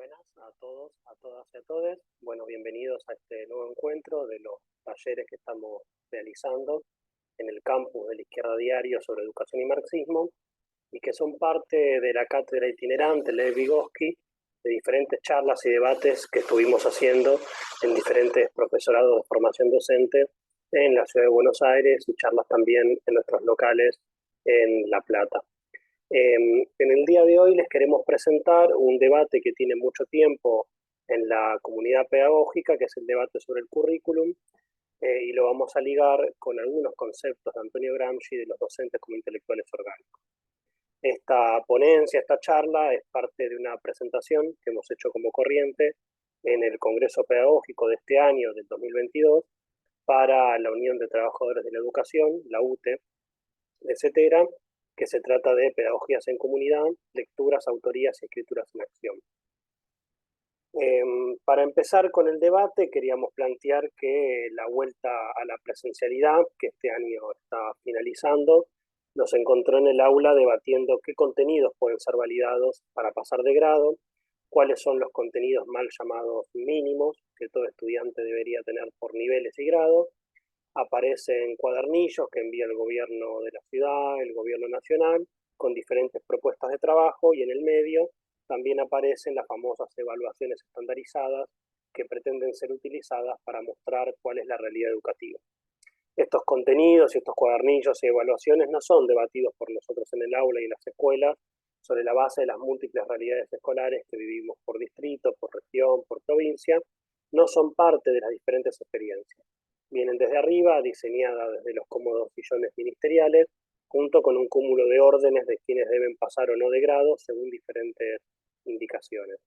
buenas a todos, a todas y a todes. Bueno, bienvenidos a este nuevo encuentro de los talleres que estamos realizando en el campus de la Izquierda Diario sobre educación y marxismo, y que son parte de la cátedra itinerante Lev Vygotsky, de diferentes charlas y debates que estuvimos haciendo en diferentes profesorados de formación docente en la ciudad de Buenos Aires y charlas también en nuestros locales en La Plata. En el día de hoy les queremos presentar un debate que tiene mucho tiempo en la comunidad pedagógica, que es el debate sobre el currículum, y lo vamos a ligar con algunos conceptos de Antonio Gramsci de los docentes como intelectuales orgánicos. Esta ponencia, esta charla, es parte de una presentación que hemos hecho como corriente en el Congreso Pedagógico de este año, del 2022, para la Unión de Trabajadores de la Educación, la UTE, etcétera, que se trata de pedagogías en comunidad, lecturas, autorías y escrituras en acción. Para empezar con el debate, queríamos plantear que la vuelta a la presencialidad, que este año está finalizando, nos encontró en el aula debatiendo qué contenidos pueden ser validados para pasar de grado, cuáles son los contenidos mal llamados mínimos que todo estudiante debería tener por niveles y grados. Aparecen cuadernillos que envía el gobierno de la ciudad, el gobierno nacional, con diferentes propuestas de trabajo, y en el medio también aparecen las famosas evaluaciones estandarizadas que pretenden ser utilizadas para mostrar cuál es la realidad educativa. Estos contenidos y estos cuadernillos y evaluaciones no son debatidos por nosotros en el aula y en las escuelas sobre la base de las múltiples realidades escolares que vivimos por distrito, por región, por provincia, no son parte de las diferentes experiencias. Vienen desde arriba, diseñadas desde los cómodos sillones ministeriales, junto con un cúmulo de órdenes de quienes deben pasar o no de grado según diferentes indicaciones.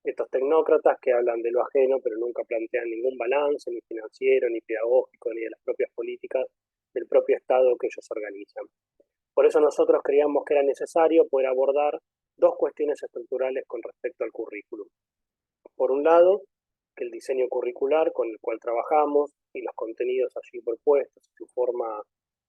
Estos tecnócratas que hablan de lo ajeno pero nunca plantean ningún balance, ni financiero, ni pedagógico, ni de las propias políticas del propio Estado que ellos organizan. Por eso nosotros creíamos que era necesario poder abordar dos cuestiones estructurales con respecto al currículum. Por un lado, que el diseño curricular con el cual trabajamos y los contenidos allí propuestos y su forma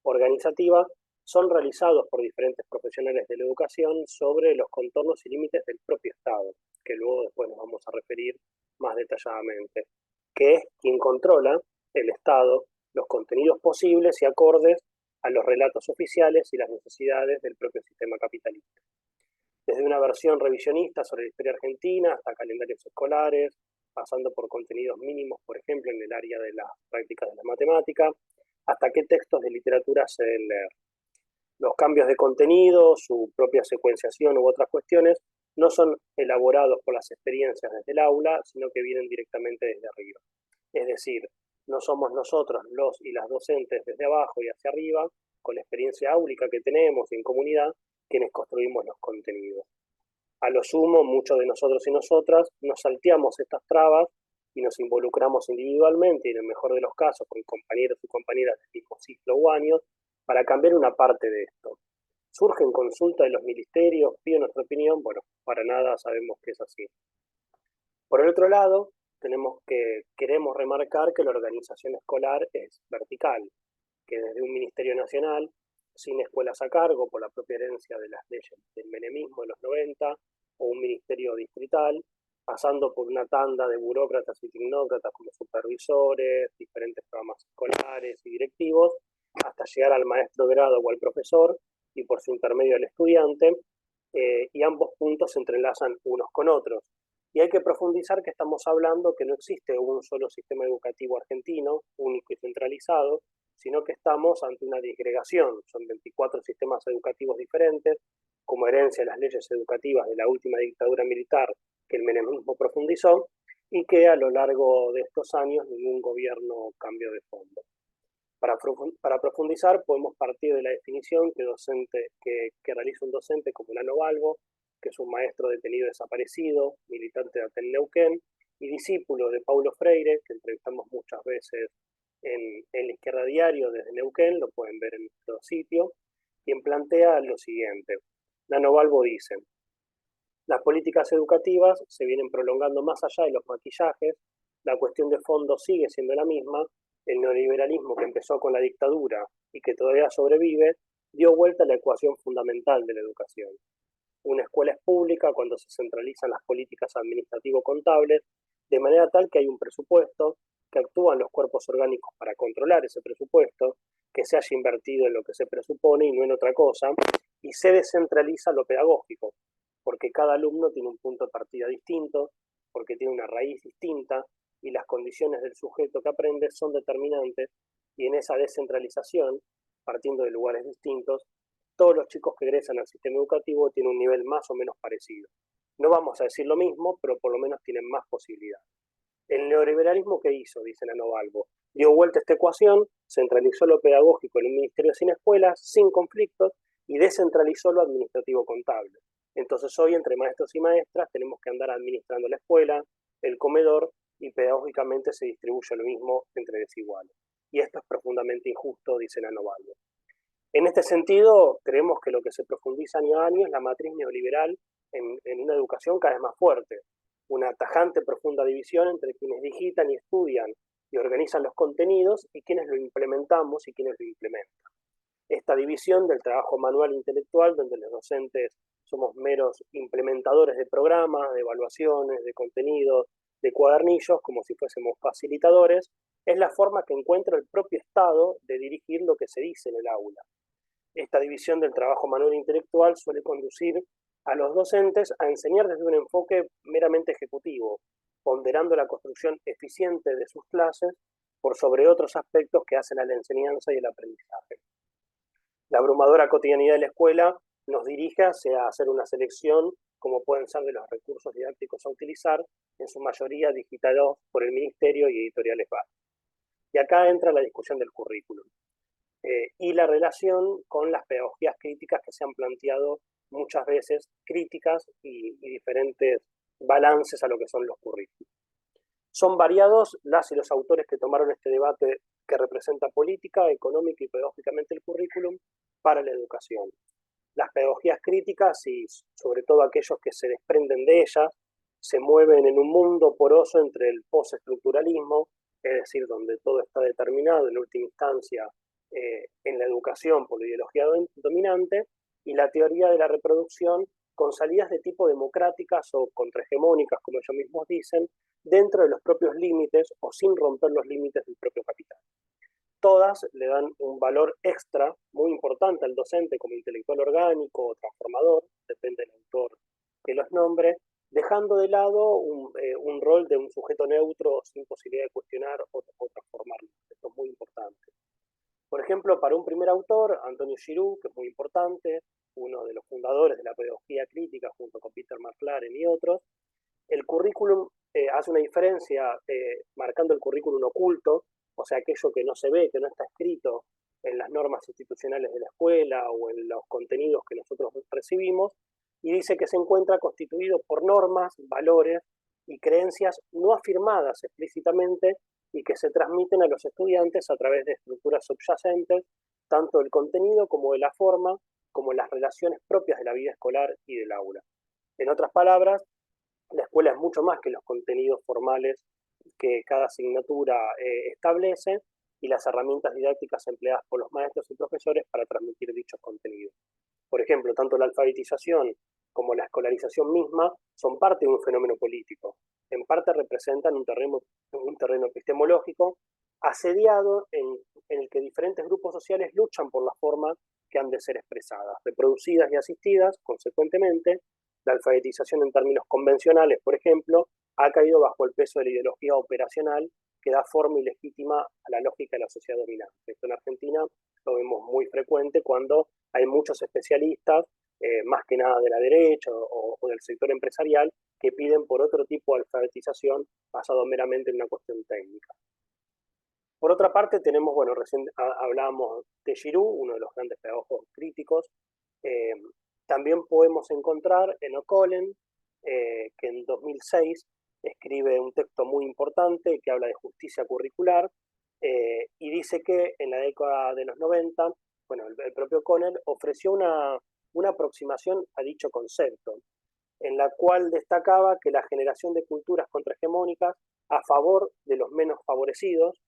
organizativa son realizados por diferentes profesionales de la educación sobre los contornos y límites del propio Estado, que luego después nos vamos a referir más detalladamente, que es quien controla, el Estado, los contenidos posibles y acordes a los relatos oficiales y las necesidades del propio sistema capitalista. Desde una versión revisionista sobre la historia argentina hasta calendarios escolares, pasando por contenidos mínimos, por ejemplo, en el área de las prácticas de la matemática, hasta qué textos de literatura se deben leer. Los cambios de contenido, su propia secuenciación u otras cuestiones, no son elaborados por las experiencias desde el aula, sino que vienen directamente desde arriba. Es decir, no somos nosotros los y las docentes desde abajo y hacia arriba, con la experiencia áulica que tenemos en comunidad, quienes construimos los contenidos. A lo sumo, muchos de nosotros y nosotras nos salteamos estas trabas y nos involucramos individualmente y en el mejor de los casos con compañeros y compañeras del mismo ciclo o años para cambiar una parte de esto. ¿Surge en consulta de los ministerios? ¿Pide nuestra opinión? Bueno, para nada sabemos que es así. Por el otro lado, queremos remarcar que la organización escolar es vertical, que desde un ministerio nacional, sin escuelas a cargo por la propia herencia de las leyes del menemismo de los 90, o un ministerio distrital, pasando por una tanda de burócratas y tecnócratas como supervisores, diferentes programas escolares y directivos, hasta llegar al maestro de grado o al profesor, y por su intermedio al estudiante, y ambos puntos se entrelazan unos con otros. Y hay que profundizar que estamos hablando que no existe un solo sistema educativo argentino, único y centralizado, sino que estamos ante una disgregación. Son 24 sistemas educativos diferentes, como herencia de las leyes educativas de la última dictadura militar que el menemismo profundizó, y que a lo largo de estos años ningún gobierno cambió de fondo. Para profundizar podemos partir de la definición que realiza un docente como Nano Balbo, que es un maestro detenido desaparecido, militante de Aten Neuquén y discípulo de Paulo Freire, que entrevistamos muchas veces en la Izquierda Diario desde Neuquén, lo pueden ver en nuestro sitio, quien plantea lo siguiente. Nano Balbo dice: las políticas educativas se vienen prolongando más allá de los maquillajes, la cuestión de fondo sigue siendo la misma, el neoliberalismo que empezó con la dictadura y que todavía sobrevive, dio vuelta a la ecuación fundamental de la educación. Una escuela es pública cuando se centralizan las políticas administrativo-contables, de manera tal que hay un presupuesto, que actúan los cuerpos orgánicos para controlar ese presupuesto, que se haya invertido en lo que se presupone y no en otra cosa, y se descentraliza lo pedagógico, porque cada alumno tiene un punto de partida distinto, porque tiene una raíz distinta, y las condiciones del sujeto que aprende son determinantes, y en esa descentralización, partiendo de lugares distintos, todos los chicos que egresan al sistema educativo tienen un nivel más o menos parecido. No vamos a decir lo mismo, pero por lo menos tienen más posibilidades. El neoliberalismo, ¿qué hizo? Dice Nano Balbo. Dio vuelta a esta ecuación, centralizó lo pedagógico en un ministerio sin escuelas, sin conflictos, y descentralizó lo administrativo contable. Entonces hoy entre maestros y maestras tenemos que andar administrando la escuela, el comedor, y pedagógicamente se distribuye lo mismo entre desiguales. Y esto es profundamente injusto, dice Nano Balbo. En este sentido, creemos que lo que se profundiza año a año es la matriz neoliberal en una educación cada vez más fuerte, una tajante profunda división entre quienes digitan y estudian y organizan los contenidos y quienes lo implementamos y quienes lo implementan. Esta división del trabajo manual intelectual, donde los docentes somos meros implementadores de programas, de evaluaciones, de contenidos, de cuadernillos, como si fuésemos facilitadores, es la forma que encuentra el propio Estado de dirigir lo que se dice en el aula. Esta división del trabajo manual intelectual suele conducir a los docentes a enseñar desde un enfoque meramente ejecutivo, ponderando la construcción eficiente de sus clases por sobre otros aspectos que hacen a la enseñanza y el aprendizaje. La abrumadora cotidianidad de la escuela nos dirige hacia hacer una selección, como pueden ser de los recursos didácticos a utilizar, en su mayoría digitados por el Ministerio y editoriales varias. Y acá entra la discusión del currículum. Y la relación con las pedagogías críticas que se han planteado muchas veces, críticas y diferentes balances a lo que son los currículos. Son variados las y los autores que tomaron este debate que representa política, económica y pedagógicamente el currículum para la educación. Las pedagogías críticas y sobre todo aquellos que se desprenden de ellas se mueven en un mundo poroso entre el postestructuralismo, es decir, donde todo está determinado en última instancia en la educación por la ideología dominante, y la teoría de la reproducción con salidas de tipo democráticas o contrahegemónicas, como ellos mismos dicen, dentro de los propios límites o sin romper los límites del propio capital. Todas le dan un valor extra muy importante al docente como intelectual orgánico o transformador, depende del autor que los nombre, dejando de lado un rol de un sujeto neutro sin posibilidad de cuestionar o transformarlo. Esto es muy importante. Por ejemplo, para un primer autor, Antonio Giroux, que es muy importante, uno de los fundadores de la pedagogía crítica junto con Peter McLaren y otros, el currículum hace una diferencia marcando el currículum oculto, o sea, aquello que no se ve, que no está escrito en las normas institucionales de la escuela o en los contenidos que nosotros recibimos, y dice que se encuentra constituido por normas, valores y creencias no afirmadas explícitamente y que se transmiten a los estudiantes a través de estructuras subyacentes, tanto del contenido como de la forma, como las relaciones propias de la vida escolar y del aula. En otras palabras, la escuela es mucho más que los contenidos formales que cada asignatura establece y las herramientas didácticas empleadas por los maestros y profesores para transmitir dichos contenidos. Por ejemplo, tanto la alfabetización como la escolarización misma son parte de un fenómeno político. En parte representan un terreno epistemológico asediado en el que diferentes grupos sociales luchan por la forma que han de ser expresadas, reproducidas y asistidas, consecuentemente. La alfabetización en términos convencionales, por ejemplo, ha caído bajo el peso de la ideología operacional que da forma ilegítima a la lógica de la sociedad dominante. Esto en Argentina lo vemos muy frecuente cuando hay muchos especialistas, más que nada de la derecha o del sector empresarial, que piden por otro tipo de alfabetización basado meramente en una cuestión técnica. Por otra parte, tenemos, bueno, recién hablábamos de Giroux, uno de los grandes pedagogos críticos. También podemos encontrar en O'Connell, que en 2006 escribe un texto muy importante que habla de justicia curricular y dice que en la década de los 90, bueno, el propio O'Connell ofreció una aproximación a dicho concepto, en la cual destacaba que la generación de culturas contrahegemónicas a favor de los menos favorecidos,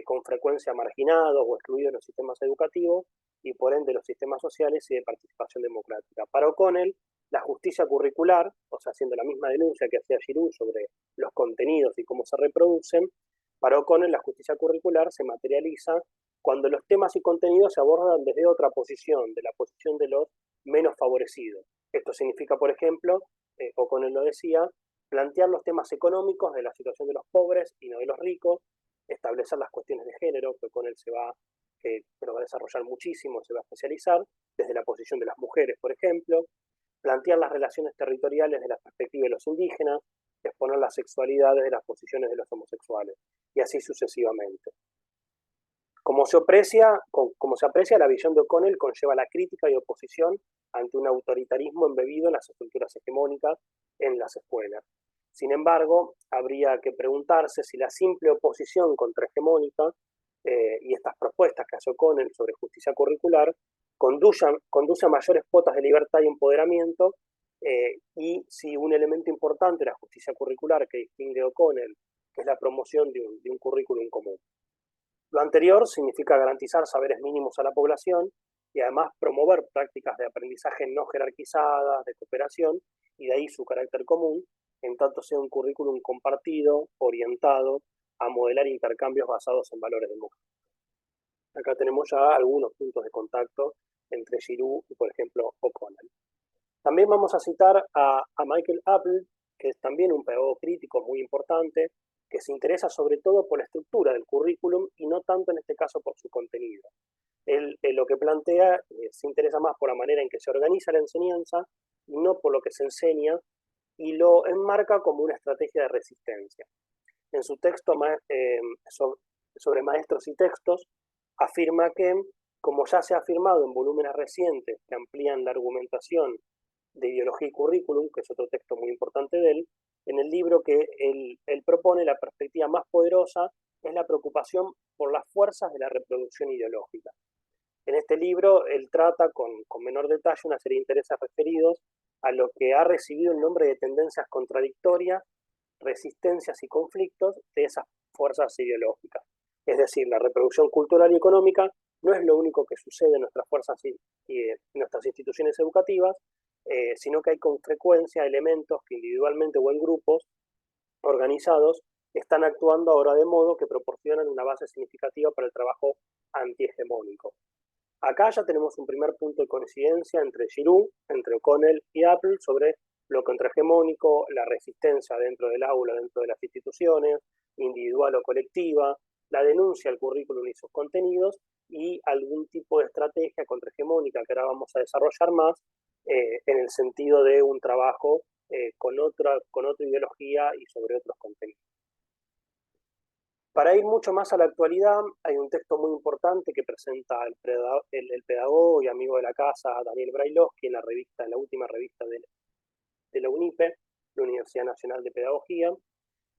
con frecuencia marginados o excluidos en los sistemas educativos y por ende los sistemas sociales y de participación democrática. Para O'Connell, La justicia curricular, o sea, haciendo la misma denuncia que hacía Giroux sobre los contenidos y cómo se reproducen, para O'Connell la justicia curricular se materializa cuando los temas y contenidos se abordan desde otra posición, de la posición de los menos favorecidos. Esto significa, por ejemplo, O'Connell lo decía, plantear los temas económicos de la situación de los pobres y no de los ricos, establecer las cuestiones de género, que O'Connell lo va a desarrollar muchísimo, se va a especializar, desde la posición de las mujeres, por ejemplo, plantear las relaciones territoriales de la perspectiva de los indígenas, exponer la sexualidad desde las posiciones de los homosexuales, y así sucesivamente. Como se aprecia, la visión de O'Connell conlleva la crítica y oposición ante un autoritarismo embebido en las estructuras hegemónicas en las escuelas. Sin embargo, habría que preguntarse si la simple oposición contrahegemónica y estas propuestas que hace O'Connell sobre justicia curricular conduce a mayores cuotas de libertad y empoderamiento, y si un elemento importante de la justicia curricular que distingue a O'Connell, que es la promoción de un currículum común. Lo anterior significa garantizar saberes mínimos a la población y además promover prácticas de aprendizaje no jerarquizadas, de cooperación, y de ahí su carácter común, en tanto sea un currículum compartido, orientado a modelar intercambios basados en valores democráticos. Acá tenemos ya algunos puntos de contacto entre Giroux y, por ejemplo, O'Connell. También vamos a citar a Michael Apple, que es también un pedagogo crítico muy importante, que se interesa sobre todo por la estructura del currículum y no tanto en este caso por su contenido. Él lo que plantea se interesa más por la manera en que se organiza la enseñanza y no por lo que se enseña, y lo enmarca como una estrategia de resistencia. En su texto sobre maestros y textos, afirma que, como ya se ha afirmado en volúmenes recientes que amplían la argumentación de Ideología y Currículum, que es otro texto muy importante de él, en el libro que él propone, la perspectiva más poderosa es la preocupación por las fuerzas de la reproducción ideológica. En este libro él trata con menor detalle una serie de intereses referidos a lo que ha recibido el nombre de tendencias contradictorias, resistencias y conflictos de esas fuerzas ideológicas. Es decir, la reproducción cultural y económica no es lo único que sucede en nuestras fuerzas y en nuestras instituciones educativas, sino que hay con frecuencia elementos que individualmente o en grupos organizados están actuando ahora de modo que proporcionan una base significativa para el trabajo antihegemónico. Acá ya tenemos un primer punto de coincidencia entre Giroux, entre O'Connell y Apple sobre lo contrahegemónico, la resistencia dentro del aula, dentro de las instituciones, individual o colectiva, la denuncia al currículum y sus contenidos, y algún tipo de estrategia contrahegemónica que ahora vamos a desarrollar más, en el sentido de un trabajo con otra ideología y sobre otros contenidos. Para ir mucho más a la actualidad, hay un texto muy importante que presenta el pedagogo y amigo de la casa, Daniel Brailovsky, en la última revista de la UNIPE, la Universidad Nacional de Pedagogía.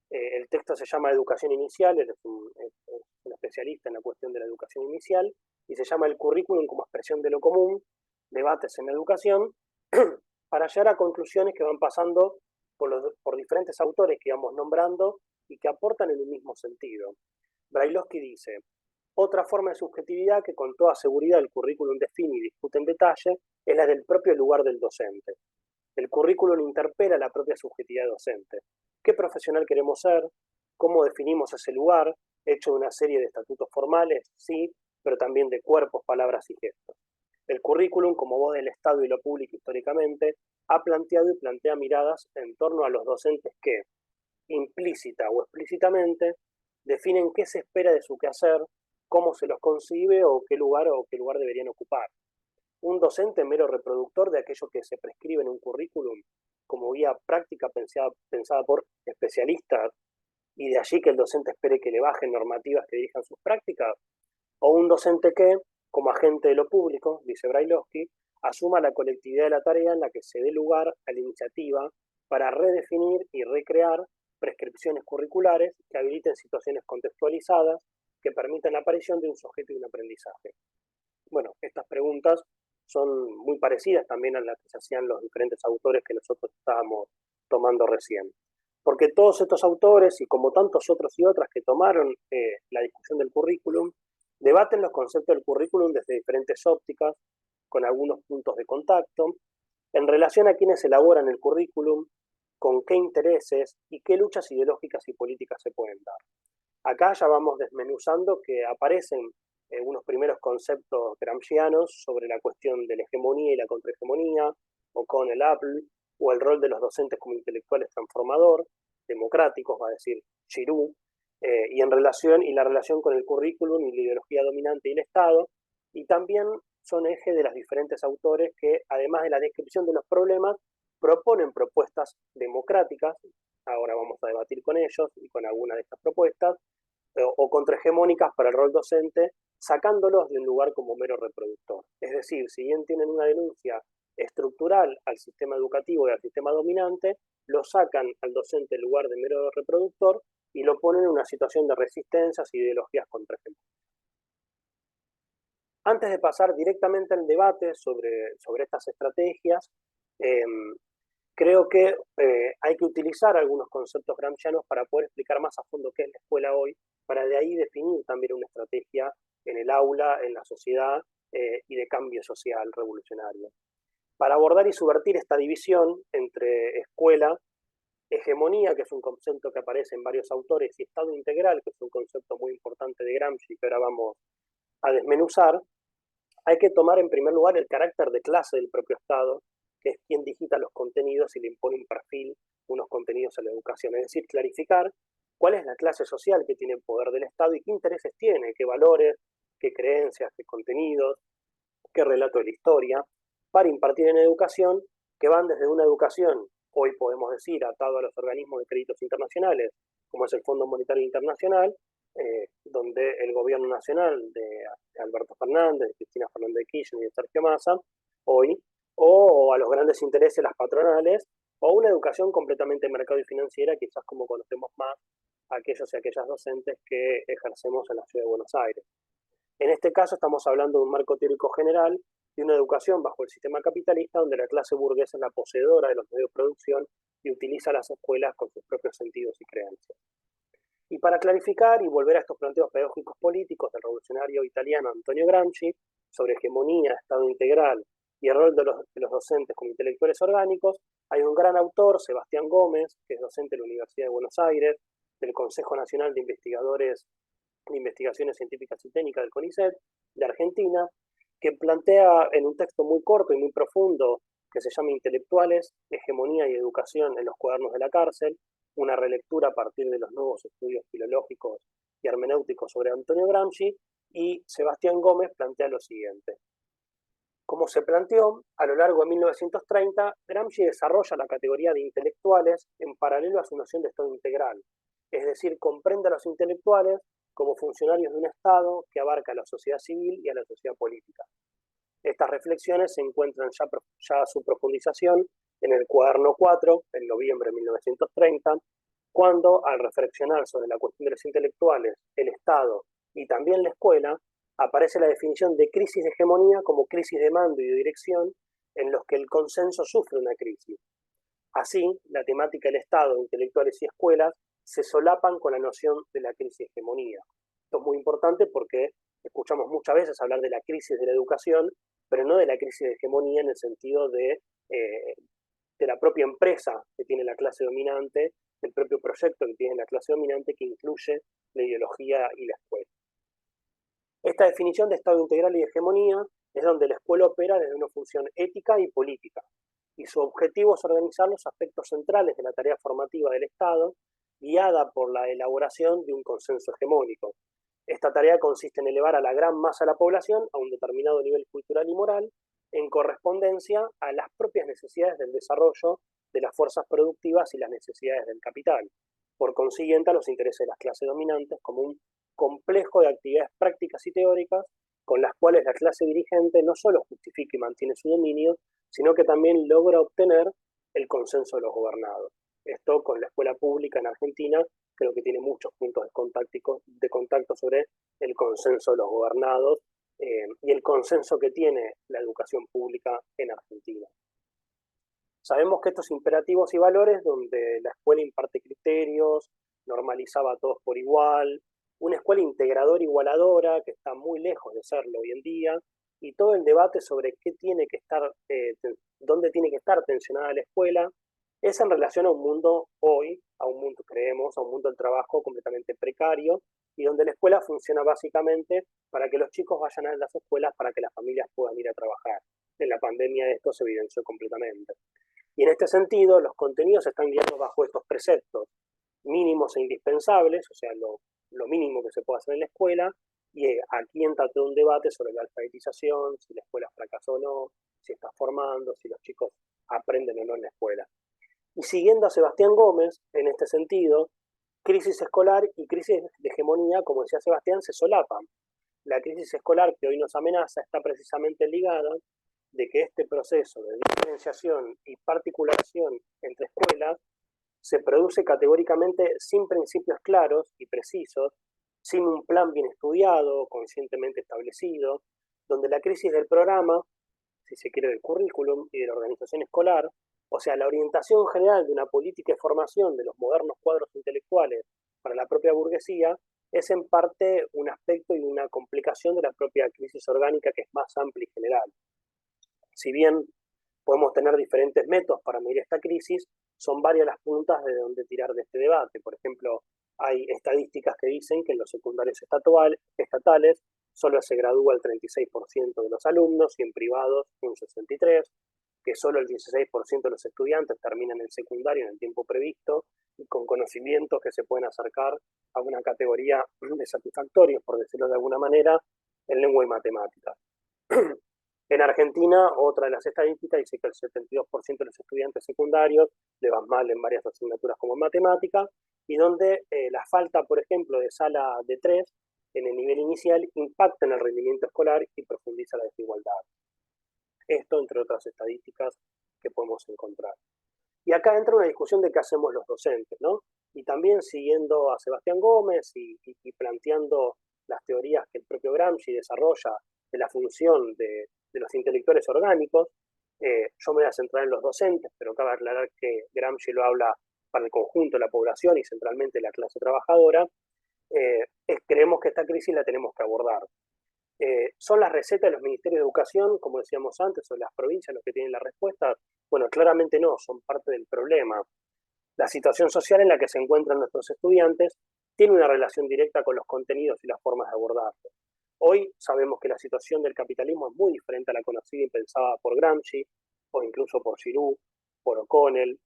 El texto se llama Educación Inicial, él es un especialista en la cuestión de la educación inicial, y se llama El currículum como expresión de lo común, debates en la educación, para llegar a conclusiones que van pasando por diferentes autores que vamos nombrando y que aportan en un mismo sentido. Brailovsky dice: otra forma de subjetividad que con toda seguridad el currículum define y discute en detalle es la del propio lugar del docente. El currículum interpela la propia subjetividad docente. ¿Qué profesional queremos ser? ¿Cómo definimos ese lugar? Hecho de una serie de estatutos formales, sí, pero también de cuerpos, palabras y gestos. El currículum, como voz del Estado y lo público históricamente, ha planteado y plantea miradas en torno a los docentes que, implícita o explícitamente, definen qué se espera de su quehacer, cómo se los concibe o qué lugar deberían ocupar. Un docente mero reproductor de aquello que se prescribe en un currículum como guía práctica pensada por especialistas, y de allí que el docente espere que le bajen normativas que dirijan sus prácticas, o un docente que, como agente de lo público, dice Brailovsky, asuma la colectividad de la tarea en la que se dé lugar a la iniciativa para redefinir y recrear prescripciones curriculares que habiliten situaciones contextualizadas que permitan la aparición de un sujeto y un aprendizaje. Bueno, estas preguntas son muy parecidas también a las que se hacían los diferentes autores que nosotros estábamos tomando recién. Porque todos estos autores, y como tantos otros y otras que tomaron la discusión del currículum, debaten los conceptos del currículum desde diferentes ópticas, con algunos puntos de contacto, en relación a quienes elaboran el currículum, con qué intereses y qué luchas ideológicas y políticas se pueden dar. Acá ya vamos desmenuzando que aparecen unos primeros conceptos gramscianos sobre la cuestión de la hegemonía y la contrahegemonía, o con el Apple, o el rol de los docentes como intelectuales transformador, democráticos, va a decir Giroux, y la relación con el currículum y la ideología dominante y el Estado, y también son eje de los diferentes autores que, además de la descripción de los problemas, proponen propuestas democráticas. Ahora vamos a debatir con ellos y con alguna de estas propuestas, o contrahegemónicas para el rol docente, sacándolos de un lugar como mero reproductor. Es decir, si bien tienen una denuncia estructural al sistema educativo y al sistema dominante, lo sacan al docente en lugar de mero reproductor y lo ponen en una situación de resistencias e ideologías contrahegemónicas. Antes de pasar directamente al debate sobre estas estrategias, eh, creo que hay que utilizar algunos conceptos gramscianos para poder explicar más a fondo qué es la escuela hoy, para de ahí definir también una estrategia en el aula, en la sociedad y de cambio social revolucionario. Para abordar y subvertir esta división entre escuela, hegemonía, que es un concepto que aparece en varios autores, y estado integral, que es un concepto muy importante de Gramsci, que ahora vamos a desmenuzar, hay que tomar en primer lugar el carácter de clase del propio Estado, que es quien digita los contenidos y le impone un perfil, unos contenidos a la educación. Es decir, clarificar cuál es la clase social que tiene el poder del Estado y qué intereses tiene, qué valores, qué creencias, qué contenidos, qué relato de la historia, para impartir en educación, que van desde una educación, hoy podemos decir, atado a los organismos de créditos internacionales, como es el Fondo Monetario Internacional, donde el gobierno nacional de Alberto Fernández, de Cristina Fernández de Kirchner y de Sergio Massa, hoy, o a los grandes intereses, las patronales, o una educación completamente mercado y financiera, quizás como conocemos más aquellos y aquellas docentes que ejercemos en la Ciudad de Buenos Aires. En este caso estamos hablando de un marco teórico general de una educación bajo el sistema capitalista donde la clase burguesa es la poseedora de los medios de producción y utiliza las escuelas con sus propios sentidos y creencias. Y para clarificar y volver a estos planteos pedagógicos políticos del revolucionario italiano Antonio Gramsci sobre hegemonía, Estado integral y el rol de los docentes como intelectuales orgánicos, hay un gran autor, Sebastián Gómez, que es docente de la Universidad de Buenos Aires, del Consejo Nacional de Investigadores de Investigaciones Científicas y Técnicas del CONICET, de Argentina, que plantea en un texto muy corto y muy profundo que se llama Intelectuales, Hegemonía y Educación en los cuadernos de la cárcel, una relectura a partir de los nuevos estudios filológicos y hermenéuticos sobre Antonio Gramsci, y Sebastián Gómez plantea lo siguiente. Como se planteó, a lo largo de 1930, Gramsci desarrolla la categoría de intelectuales en paralelo a su noción de Estado integral, es decir, comprende a los intelectuales como funcionarios de un Estado que abarca a la sociedad civil y a la sociedad política. Estas reflexiones se encuentran ya a su profundización en el cuaderno 4, en noviembre de 1930, cuando, al reflexionar sobre la cuestión de los intelectuales, el Estado y también la escuela, aparece la definición de crisis de hegemonía como crisis de mando y de dirección en los que el consenso sufre una crisis. Así, la temática del Estado, intelectuales y escuelas se solapan con la noción de la crisis de hegemonía. Esto es muy importante porque escuchamos muchas veces hablar de la crisis de la educación, pero no de la crisis de hegemonía en el sentido de la propia empresa que tiene la clase dominante, del propio proyecto que tiene la clase dominante que incluye la ideología y la escuela. Esta definición de Estado integral y de hegemonía es donde la escuela opera desde una función ética y política, y su objetivo es organizar los aspectos centrales de la tarea formativa del Estado, guiada por la elaboración de un consenso hegemónico. Esta tarea consiste en elevar a la gran masa de la población a un determinado nivel cultural y moral, en correspondencia a las propias necesidades del desarrollo de las fuerzas productivas y las necesidades del capital. Por consiguiente, a los intereses de las clases dominantes como un complejo de actividades prácticas y teóricas con las cuales la clase dirigente no solo justifica y mantiene su dominio, sino que también logra obtener el consenso de los gobernados. Esto con la escuela pública en Argentina creo que tiene muchos puntos de contacto sobre el consenso de los gobernados y el consenso que tiene la educación pública en Argentina. Sabemos que estos imperativos y valores donde la escuela imparte criterios, normalizaba a todos por igual, una escuela integradora, igualadora, que está muy lejos de serlo hoy en día, y todo el debate sobre qué tiene que estar, dónde tiene que estar tensionada la escuela, es en relación a un mundo hoy, a un mundo, creemos, a un mundo del trabajo completamente precario, y donde la escuela funciona básicamente para que los chicos vayan a las escuelas para que las familias puedan ir a trabajar. En la pandemia esto se evidenció completamente. Y en este sentido, los contenidos están guiados bajo estos preceptos mínimos e indispensables, o sea, lo mínimo que se puede hacer en la escuela, y aquí entra todo un debate sobre la alfabetización, si la escuela fracasó o no, si está formando, si los chicos aprenden o no en la escuela. Y siguiendo a Sebastián Gómez, en este sentido, crisis escolar y crisis de hegemonía, como decía Sebastián, se solapan. La crisis escolar que hoy nos amenaza está precisamente ligada de que este proceso de diferenciación y particularización entre escuelas se produce categóricamente sin principios claros y precisos, sin un plan bien estudiado, conscientemente establecido, donde la crisis del programa, si se quiere, del currículum y de la organización escolar, o sea, la orientación general de una política de formación de los modernos cuadros intelectuales para la propia burguesía, es en parte un aspecto y una complicación de la propia crisis orgánica que es más amplia y general. Si bien podemos tener diferentes métodos para medir esta crisis, son varias las puntas de donde tirar de este debate. Por ejemplo, hay estadísticas que dicen que en los secundarios estatales solo se gradúa el 36% de los alumnos y en privados un 63%, que solo el 16% de los estudiantes terminan el secundario en el tiempo previsto y con conocimientos que se pueden acercar a una categoría de satisfactorios, por decirlo de alguna manera, en lengua y matemáticas. En Argentina, otra de las estadísticas dice que el 72% de los estudiantes secundarios le van mal en varias asignaturas como en matemática, y donde la falta, por ejemplo, de sala de 3 en el nivel inicial impacta en el rendimiento escolar y profundiza la desigualdad. Esto, entre otras estadísticas que podemos encontrar. Y acá entra una discusión de qué hacemos los docentes, ¿no? Y también siguiendo a Sebastián Gómez y planteando las teorías que el propio Gramsci desarrolla de la función de los intelectuales orgánicos, yo me voy a centrar en los docentes, pero cabe aclarar que Gramsci lo habla para el conjunto de la población y centralmente la clase trabajadora. Creemos que esta crisis la tenemos que abordar. ¿Son las recetas de los ministerios de educación, como decíamos antes, o las provincias los que tienen la respuesta? Bueno, claramente no, son parte del problema. La situación social en la que se encuentran nuestros estudiantes tiene una relación directa con los contenidos y las formas de abordarlo. Hoy sabemos que la situación del capitalismo es muy diferente a la conocida y pensada por Gramsci, o incluso por Giroux, por O'Connell,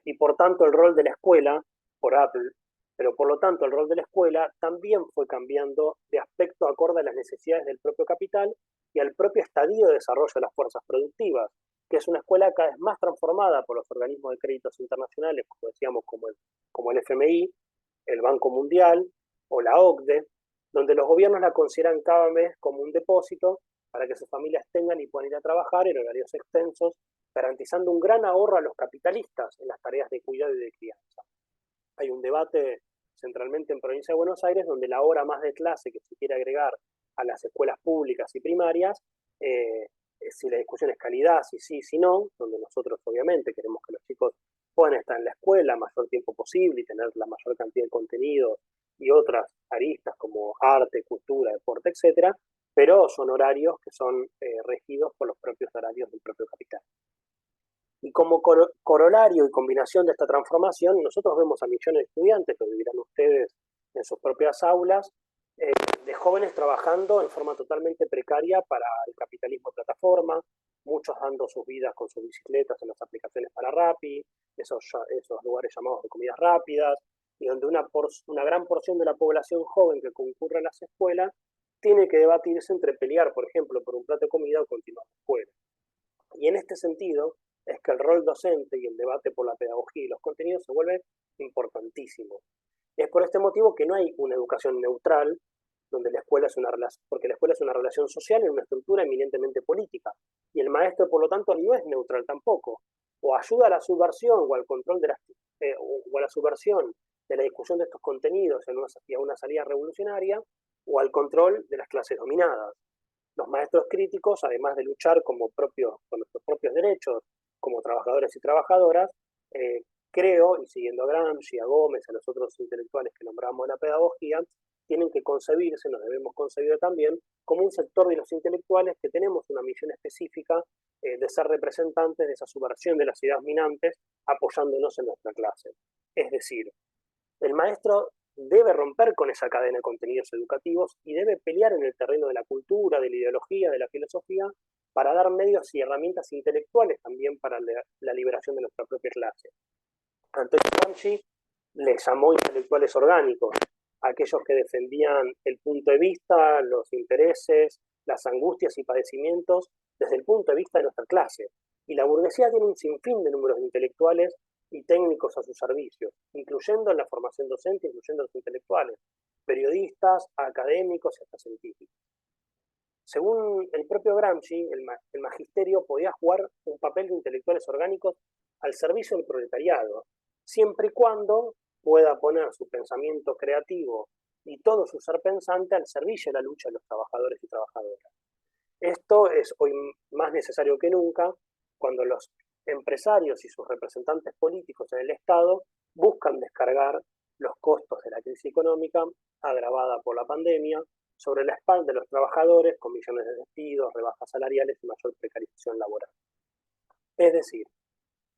y por tanto el rol de la escuela, por Apple, pero por lo tanto el rol de la escuela también fue cambiando de aspecto acorde a las necesidades del propio capital y al propio estadio de desarrollo de las fuerzas productivas, que es una escuela cada vez más transformada por los organismos de créditos internacionales, como decíamos, como el FMI, el Banco Mundial o la OCDE, donde los gobiernos la consideran cada vez como un depósito para que sus familias tengan y puedan ir a trabajar en horarios extensos, garantizando un gran ahorro a los capitalistas en las tareas de cuidado y de crianza. Hay un debate centralmente en Provincia de Buenos Aires donde la hora más de clase que se quiere agregar a las escuelas públicas y primarias, si la discusión es calidad, si sí, si no, donde nosotros obviamente queremos que los chicos puedan estar en la escuela el mayor tiempo posible y tener la mayor cantidad de contenido y otras aristas como arte, cultura, deporte, etcétera, pero son horarios que son regidos por los propios horarios del propio capital. Y como corolario y combinación de esta transformación, nosotros vemos a millones de estudiantes, lo vivirán ustedes en sus propias aulas, de jóvenes trabajando en forma totalmente precaria para el capitalismo de plataforma, muchos dando sus vidas con sus bicicletas en las aplicaciones para Rappi, esos lugares llamados de comidas rápidas, y donde una gran porción de la población joven que concurre a las escuelas tiene que debatirse entre pelear, por ejemplo, por un plato de comida o continuar la escuela. Y en este sentido es que el rol docente y el debate por la pedagogía y los contenidos se vuelve importantísimo. Es por este motivo que no hay una educación neutral, donde la escuela es una relación, porque la escuela es una relación social en una estructura eminentemente política. Y el maestro, por lo tanto, no es neutral tampoco. O ayuda a la subversión o al control de o a la subversión de la discusión de estos contenidos y a una salida revolucionaria, o al control de las clases dominadas. Los maestros críticos, además de luchar con nuestros propios derechos como trabajadores y trabajadoras, creo, y siguiendo a Gramsci, a Gómez, a los otros intelectuales que nombramos en la pedagogía, tienen que concebirse, nos debemos concebir también, como un sector de los intelectuales que tenemos una misión específica de ser representantes de esa subversión de las ideas dominantes apoyándonos en nuestra clase. Es decir, el maestro debe romper con esa cadena de contenidos educativos y debe pelear en el terreno de la cultura, de la ideología, de la filosofía, para dar medios y herramientas intelectuales también para la liberación de nuestra propia clase. Antonio Gramsci les llamó intelectuales orgánicos, aquellos que defendían el punto de vista, los intereses, las angustias y padecimientos desde el punto de vista de nuestra clase. Y la burguesía tiene un sinfín de números de intelectuales y técnicos a su servicio, incluyendo en la formación docente, incluyendo a los intelectuales, periodistas, académicos y hasta científicos. Según el propio Gramsci, el magisterio podía jugar un papel de intelectuales orgánicos al servicio del proletariado, siempre y cuando pueda poner su pensamiento creativo y todo su ser pensante al servicio de la lucha de los trabajadores y trabajadoras. Esto es hoy más necesario que nunca cuando los empresarios y sus representantes políticos en el Estado buscan descargar los costos de la crisis económica agravada por la pandemia sobre la espalda de los trabajadores con millones de despidos, rebajas salariales y mayor precarización laboral. Es decir,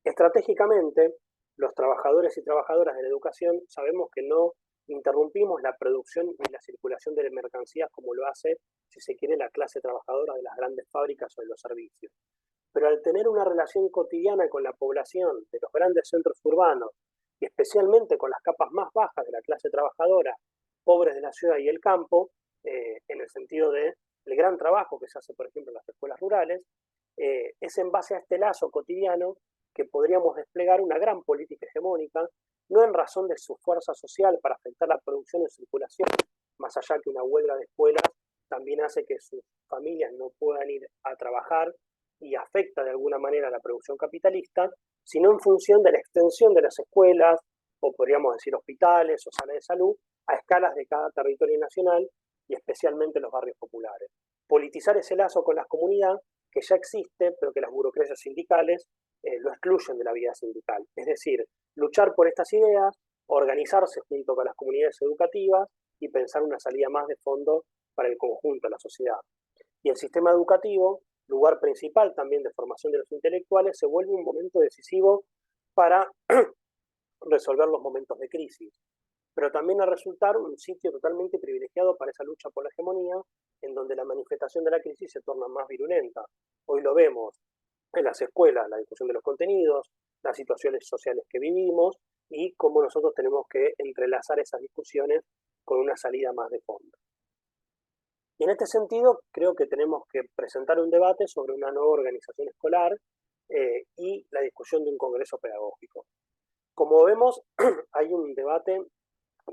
estratégicamente, los trabajadores y trabajadoras de la educación sabemos que no interrumpimos la producción y la circulación de mercancías como lo hace, si se quiere, la clase trabajadora de las grandes fábricas o de los servicios. Pero al tener una relación cotidiana con la población de los grandes centros urbanos y especialmente con las capas más bajas de la clase trabajadora, pobres de la ciudad y el campo, en el sentido del gran trabajo que se hace, por ejemplo, en las escuelas rurales, es en base a este lazo cotidiano que podríamos desplegar una gran política hegemónica, no en razón de su fuerza social para afectar la producción y circulación, más allá que una huelga de escuelas también hace que sus familias no puedan ir a trabajar y afecta de alguna manera a la producción capitalista, sino en función de la extensión de las escuelas, o podríamos decir hospitales o salas de salud, a escalas de cada territorio nacional y especialmente en los barrios populares. Politizar ese lazo con la comunidad que ya existe, pero que las burocracias sindicales lo excluyen de la vida sindical. Es decir, luchar por estas ideas, organizarse junto con las comunidades educativas y pensar una salida más de fondo para el conjunto de la sociedad. Y el sistema educativo, lugar principal también de formación de los intelectuales, se vuelve un momento decisivo para resolver los momentos de crisis, pero también a resultar un sitio totalmente privilegiado para esa lucha por la hegemonía, en donde la manifestación de la crisis se torna más virulenta. Hoy lo vemos en las escuelas, la discusión de los contenidos, las situaciones sociales que vivimos y cómo nosotros tenemos que entrelazar esas discusiones con una salida más de fondo. Y en este sentido, creo que tenemos que presentar un debate sobre una nueva organización escolar y la discusión de un congreso pedagógico. Como vemos, hay un debate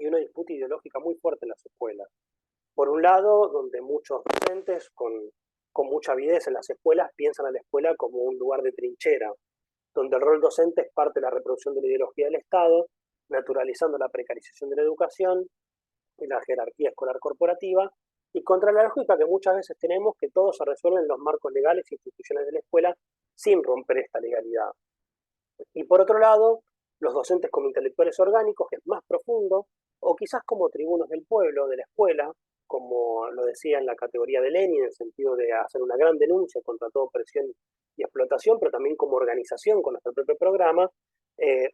y una disputa ideológica muy fuerte en las escuelas. Por un lado, donde muchos docentes con mucha avidez en las escuelas piensan a la escuela como un lugar de trinchera, donde el rol docente es parte de la reproducción de la ideología del Estado, naturalizando la precarización de la educación y la jerarquía escolar corporativa, y contra la lógica que muchas veces tenemos que todo se resuelve en los marcos legales e institucionales de la escuela sin romper esta legalidad. Y por otro lado, los docentes como intelectuales orgánicos, que es más profundo, o quizás como tribunos del pueblo, de la escuela, como lo decía en la categoría de Lenin, en el sentido de hacer una gran denuncia contra toda opresión y explotación, pero también como organización con nuestro propio programa,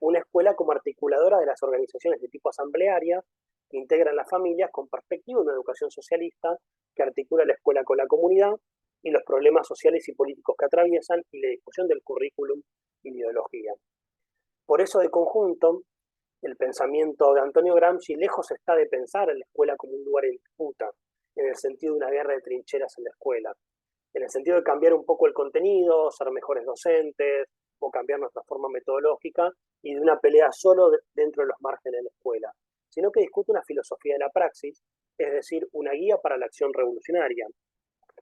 una escuela como articuladora de las organizaciones de tipo asamblearia, que integran las familias con perspectiva de una educación socialista, que articula la escuela con la comunidad y los problemas sociales y políticos que atraviesan y la discusión del currículum y la ideología. Por eso, de conjunto, el pensamiento de Antonio Gramsci lejos está de pensar en la escuela como un lugar en disputa, en el sentido de una guerra de trincheras en la escuela, en el sentido de cambiar un poco el contenido, ser mejores docentes o cambiar nuestra forma metodológica y de una pelea solo dentro de los márgenes de la escuela, sino que discute una filosofía de la praxis, es decir, una guía para la acción revolucionaria.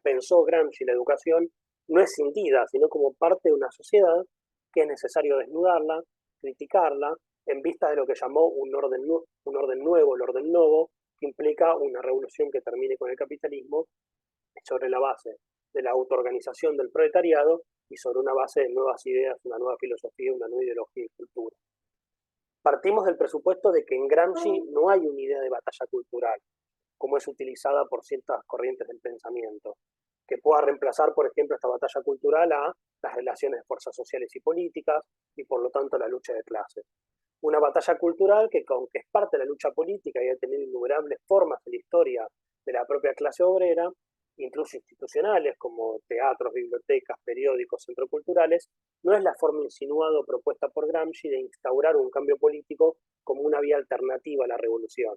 Pensó Gramsci la educación no es cindida, sino como parte de una sociedad que es necesario desnudarla, criticarla, en vista de lo que llamó un orden nuevo, el orden nuevo, que implica una revolución que termine con el capitalismo sobre la base de la autoorganización del proletariado y sobre una base de nuevas ideas, una nueva filosofía, una nueva ideología y cultura. Partimos del presupuesto de que en Gramsci no hay una idea de batalla cultural, como es utilizada por ciertas corrientes del pensamiento, que pueda reemplazar, por ejemplo, esta batalla cultural a las relaciones de fuerzas sociales y políticas y por lo tanto la lucha de clases. Una batalla cultural que, aunque es parte de la lucha política y ha tenido innumerables formas en la historia de la propia clase obrera, incluso institucionales como teatros, bibliotecas, periódicos, centros culturales, no es la forma insinuada o propuesta por Gramsci de instaurar un cambio político como una vía alternativa a la revolución.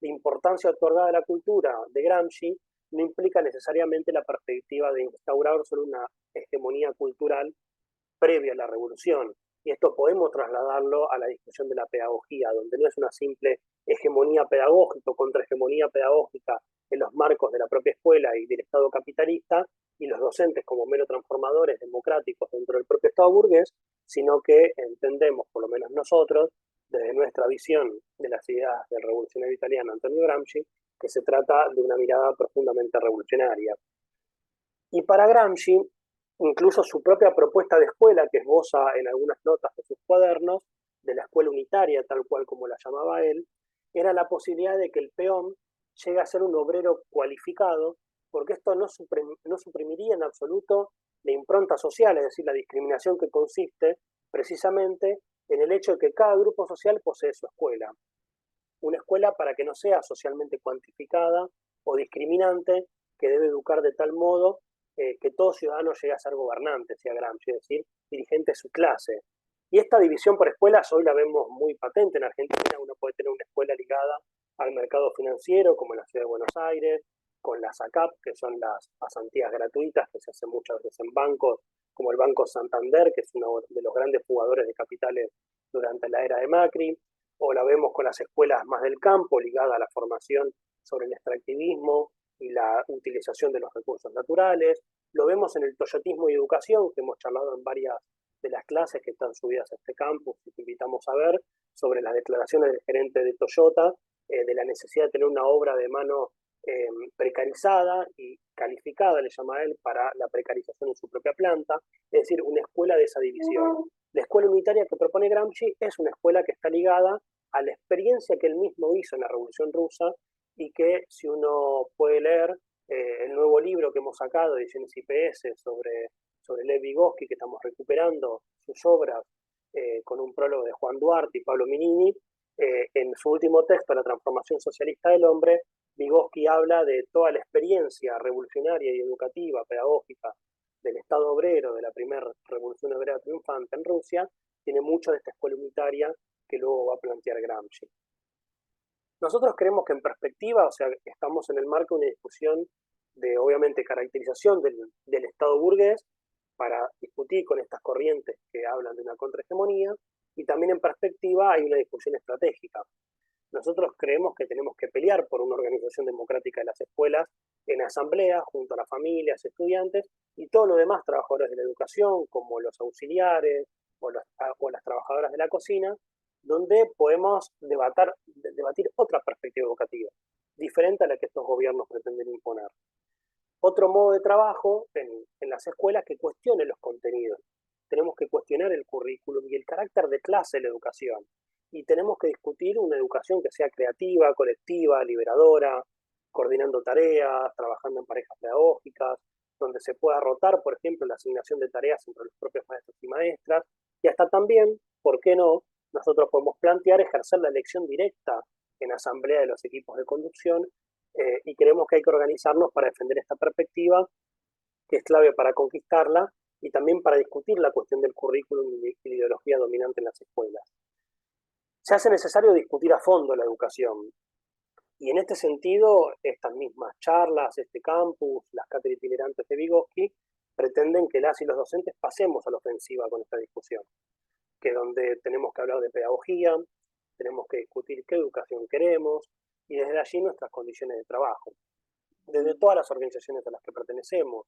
La importancia otorgada a la cultura de Gramsci no implica necesariamente la perspectiva de instaurar solo una hegemonía cultural previa a la revolución. Y esto podemos trasladarlo a la discusión de la pedagogía, donde no es una simple hegemonía pedagógica o contrahegemonía pedagógica en los marcos de la propia escuela y del Estado capitalista, y los docentes como mero transformadores democráticos dentro del propio Estado burgués, sino que entendemos, por lo menos nosotros, desde nuestra visión de las ideas del revolucionario italiano Antonio Gramsci, que se trata de una mirada profundamente revolucionaria. Y para Gramsci, incluso su propia propuesta de escuela, que esboza en algunas notas de sus cuadernos, de la escuela unitaria, tal cual como la llamaba él, era la posibilidad de que el peón llegue a ser un obrero cualificado, porque esto no suprimiría en absoluto la impronta social, es decir, la discriminación que consiste precisamente en el hecho de que cada grupo social posee su escuela. Una escuela para que no sea socialmente cuantificada o discriminante, que debe educar de tal modo que todo ciudadano llegue a ser gobernante, decía Gramsci, es decir, dirigente de su clase. Y esta división por escuelas hoy la vemos muy patente en Argentina. Uno puede tener una escuela ligada al mercado financiero, como en la ciudad de Buenos Aires, con las ACAP, que son las pasantías gratuitas que se hacen muchas veces en bancos, como el Banco Santander, que es uno de los grandes jugadores de capitales durante la era de Macri, o la vemos con las escuelas más del campo, ligada a la formación sobre el extractivismo y la utilización de los recursos naturales. Lo vemos en el toyotismo y educación, que hemos charlado en varias de las clases que están subidas a este campus y que invitamos a ver, sobre las declaraciones del gerente de Toyota, de la necesidad de tener una obra de mano precarizada y calificada, le llama él, para la precarización en su propia planta, es decir, una escuela de esa división. La escuela unitaria que propone Gramsci es una escuela que está ligada a la experiencia que él mismo hizo en la Revolución Rusa y que, si uno puede leer el nuevo libro que hemos sacado, Ediciones IPS, sobre Lev Vygotsky, que estamos recuperando sus obras con un prólogo de Juan Duarte y Pablo Minini, en su último texto, La transformación socialista del hombre, Vygotsky habla de toda la experiencia revolucionaria y educativa, pedagógica, del Estado obrero, de la primera revolución obrera triunfante en Rusia, tiene mucho de esta escuela unitaria que luego va a plantear Gramsci. Nosotros creemos que en perspectiva, o sea, estamos en el marco de una discusión de, obviamente, caracterización del Estado burgués para discutir con estas corrientes que hablan de una contrahegemonía, y también en perspectiva hay una discusión estratégica. Nosotros creemos que tenemos que pelear por una organización democrática de las escuelas en asamblea, junto a las familias, estudiantes y todos los demás trabajadores de la educación, como los auxiliares o las trabajadoras de la cocina, donde podemos debatir otra perspectiva educativa, diferente a la que estos gobiernos pretenden imponer. Otro modo de trabajo en las escuelas que cuestione los contenidos. Tenemos que cuestionar el currículum y el carácter de clase de la educación. Y tenemos que discutir una educación que sea creativa, colectiva, liberadora, coordinando tareas, trabajando en parejas pedagógicas, donde se pueda rotar, por ejemplo, la asignación de tareas entre los propios maestros y maestras, y hasta también, ¿por qué no?, nosotros podemos plantear ejercer la elección directa en asamblea de los equipos de conducción, y creemos que hay que organizarnos para defender esta perspectiva, que es clave para conquistarla, y también para discutir la cuestión del currículum y la ideología dominante en las escuelas. Se hace necesario discutir a fondo la educación. Y en este sentido, estas mismas charlas, este campus, las cátedras itinerantes de Vygotsky, pretenden que las y los docentes pasemos a la ofensiva con esta discusión, que donde tenemos que hablar de pedagogía, tenemos que discutir qué educación queremos, y desde allí nuestras condiciones de trabajo. Desde todas las organizaciones a las que pertenecemos,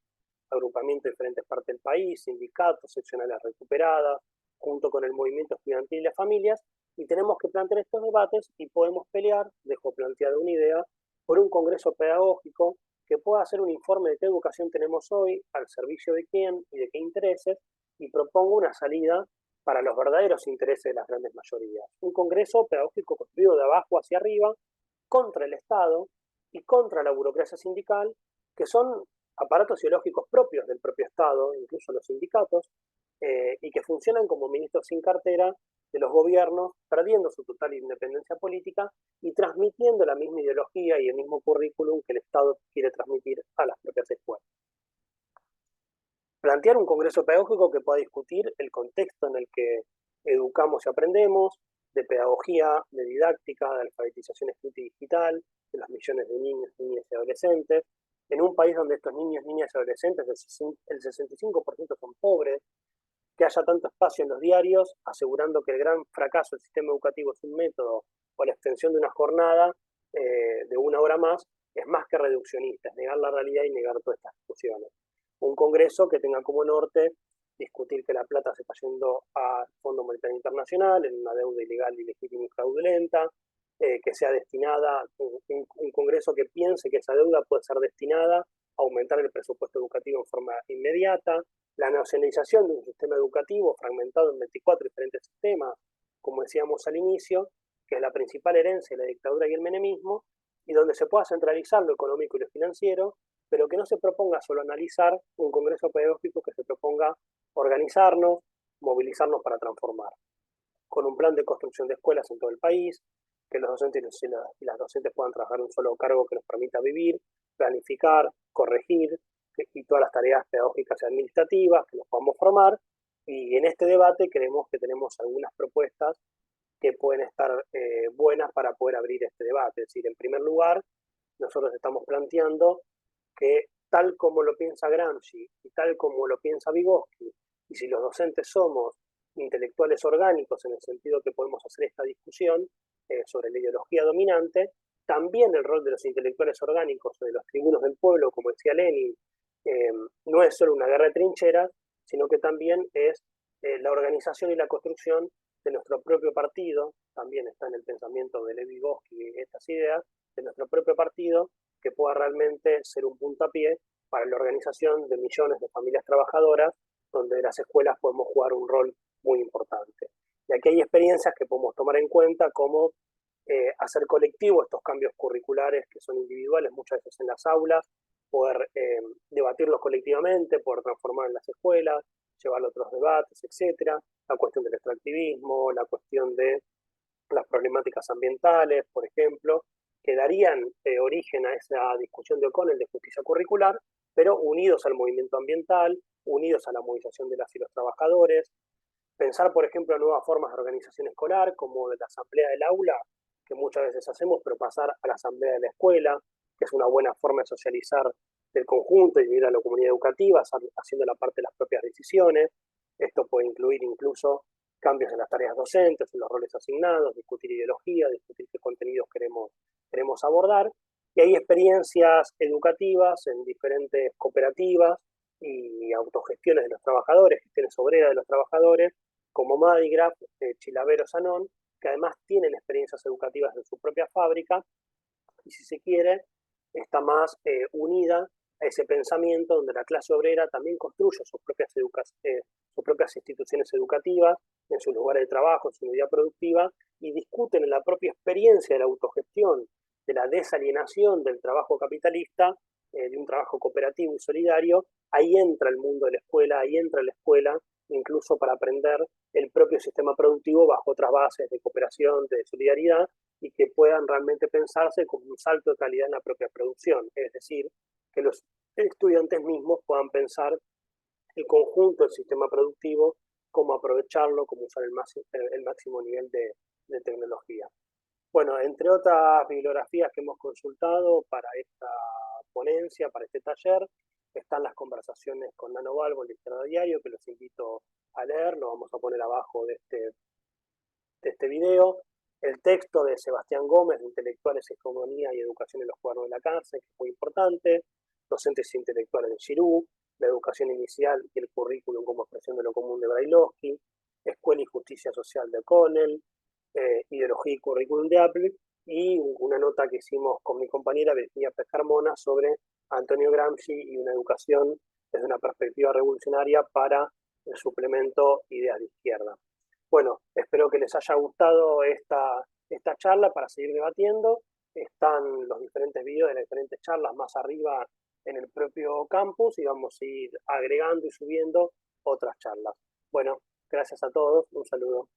agrupamientos de diferentes partes del país, sindicatos, seccionales recuperadas, junto con el movimiento estudiantil y las familias, y tenemos que plantear estos debates y podemos pelear, dejo planteada una idea, por un congreso pedagógico que pueda hacer un informe de qué educación tenemos hoy, al servicio de quién y de qué intereses, y proponga una salida para los verdaderos intereses de las grandes mayorías. Un congreso pedagógico construido de abajo hacia arriba, contra el Estado, y contra la burocracia sindical, que son aparatos ideológicos propios del propio Estado, incluso los sindicatos, y que funcionan como ministros sin cartera de los gobiernos, perdiendo su total independencia política y transmitiendo la misma ideología y el mismo currículum que el Estado quiere transmitir a las propias escuelas. Plantear un congreso pedagógico que pueda discutir el contexto en el que educamos y aprendemos, de pedagogía, de didáctica, de alfabetización escrita y digital, de los millones de niños, niñas y adolescentes, en un país donde estos niños, niñas y adolescentes, el 65% son pobres, que haya tanto espacio en los diarios, asegurando que el gran fracaso del sistema educativo es un método o la extensión de una jornada de una hora es más que reduccionista, es negar la realidad y negar todas estas discusiones. Un congreso que tenga como norte discutir que la plata se está yendo al Fondo Monetario Internacional en una deuda ilegal, ilegítima y fraudulenta, que sea destinada, un congreso que piense que esa deuda puede ser destinada a aumentar el presupuesto educativo en forma inmediata, la nacionalización de un sistema educativo fragmentado en 24 diferentes sistemas, como decíamos al inicio, que es la principal herencia de la dictadura y el menemismo, y donde se pueda centralizar lo económico y lo financiero, pero que no se proponga solo analizar un congreso pedagógico, que se proponga organizarnos, movilizarnos para transformar, con un plan de construcción de escuelas en todo el país, que los docentes y las docentes puedan trabajar en un solo cargo que nos permita vivir, planificar, corregir, y todas las tareas pedagógicas y administrativas, que nos podamos formar, y en este debate creemos que tenemos algunas propuestas que pueden estar buenas para poder abrir este debate. Es decir, en primer lugar, nosotros estamos planteando que tal como lo piensa Gramsci y tal como lo piensa Vygotsky, y si los docentes somos intelectuales orgánicos en el sentido que podemos hacer esta discusión sobre la ideología dominante, también el rol de los intelectuales orgánicos o de los tribunos del pueblo, como decía Lenin, no es solo una guerra de trincheras, sino que también es la organización y la construcción de nuestro propio partido, también está en el pensamiento de Lev Vygotsky estas ideas, de nuestro propio partido, que pueda realmente ser un puntapié para la organización de millones de familias trabajadoras, donde las escuelas podemos jugar un rol muy importante. Y aquí hay experiencias que podemos tomar en cuenta, como hacer colectivo estos cambios curriculares que son individuales muchas veces en las aulas, poder debatirlos colectivamente, poder transformar en las escuelas, llevar otros debates, etcétera. La cuestión del extractivismo, la cuestión de las problemáticas ambientales, por ejemplo, que darían origen a esa discusión de O'Connell de justicia curricular, pero unidos al movimiento ambiental, unidos a la movilización de las y los trabajadores. Pensar, por ejemplo, nuevas formas de organización escolar, como de la asamblea del aula, que muchas veces hacemos, pero pasar a la asamblea de la escuela, que es una buena forma de socializar del conjunto y vivir a la comunidad educativa, haciendo la parte de las propias decisiones. Esto puede incluir incluso cambios en las tareas docentes, en los roles asignados, discutir ideología, discutir qué contenidos queremos abordar. Y hay experiencias educativas en diferentes cooperativas y autogestiones de los trabajadores, gestiones obreras de los trabajadores, como Madigraf, Chilavero, Sanón, que además tienen experiencias educativas en su propia fábrica y, si se quiere, está más unida a ese pensamiento donde la clase obrera también construye sus propias instituciones educativas, en sus lugares de trabajo, en su unidad productiva, y discuten en la propia experiencia de la autogestión, de la desalienación del trabajo capitalista, de un trabajo cooperativo y solidario. Ahí entra el mundo de la escuela, ahí entra la escuela, incluso para aprender el propio sistema productivo bajo otras bases de cooperación, de solidaridad, y que puedan realmente pensarse como un salto de calidad en la propia producción. Es decir, que los estudiantes mismos puedan pensar el conjunto del sistema productivo, cómo aprovecharlo, cómo usar el máximo nivel de tecnología. Bueno, entre otras bibliografías que hemos consultado para esta ponencia, para este taller, están las conversaciones con Nano Balbo en el Izquierda Diario, que los invito a leer, lo vamos a poner abajo de este video. El texto de Sebastián Gómez, de Intelectuales, Hegemonía y Educación en los Cuadernos de la Cárcel, que es muy importante. Docentes intelectuales de Giroux, la educación inicial y el currículum como expresión de lo común de Brailovsky, Escuela y Justicia Social de O'Connell, Ideología y Currículum de Apple, y una nota que hicimos con mi compañera Virginia Pescarmona sobre Antonio Gramsci y una educación desde una perspectiva revolucionaria para el suplemento Ideas de Izquierda. Bueno, espero que les haya gustado esta charla para seguir debatiendo están los diferentes videos de las diferentes charlas más arriba en el propio campus y vamos a ir agregando y subiendo otras charlas. Bueno, gracias a todos, un saludo.